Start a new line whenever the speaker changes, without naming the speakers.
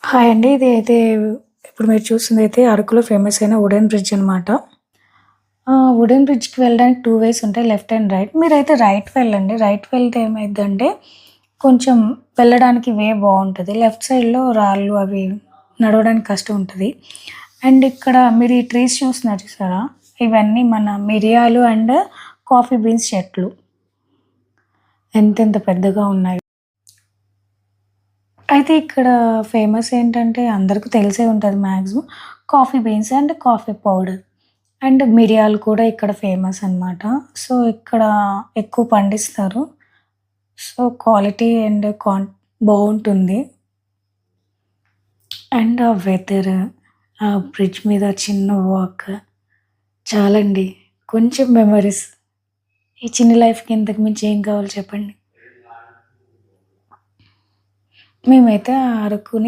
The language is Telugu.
హాయ్ అండి. ఇది అయితే ఇప్పుడు మీరు చూస్తుందైతే అరకులో ఫేమస్ అయిన వుడెన్ బ్రిడ్జ్ అనమాట. వుడెన్ బ్రిడ్జ్‌కి వెళ్ళడానికి 2 వేస్ ఉంటాయి. Left and right. మీరైతే రైట్ వెళ్ళండి. రైట్ వెళ్తే ఏమైద్దంటే కొంచెం వెళ్ళడానికి వే బావుంటది. లెఫ్ట్ సైడ్‌లో రాళ్ళు అవి నడవడానికి కష్టం ఉంటది. అండ్ ఇక్కడ మీరు ఈ ట్రీస్ చూస్తున్నారు చూసారా? ఇవన్నీ మన మిరియాలు అండ్ కాఫీ బీన్స్ చెట్లు. ఎంతెంత పెద్దగా ఉన్నాయో. అయితే ఇక్కడ ఫేమస్ ఏంటంటే అందరికి తెలిసే ఉంటది maximum. Coffee beans and coffee powder. And మిరియాలు కూడా ఇక్కడ ఫేమస్ అనమాట. సో, ఇక్కడ ఎక్కువ పండిస్తారు. సో, క్వాలిటీ అండ్ బావుంటుంది. అండ్ ఆ వెదర్, ఆ బ్రిడ్జ్ మీద చిన్న వాక్ చాలండి. కొంచెం మెమోరీస్. ఈ చిన్న లైఫ్‌కి ఇంతకు మించి ఏం కావాలి చెప్పండి? మేమైతే ఆ అరకుని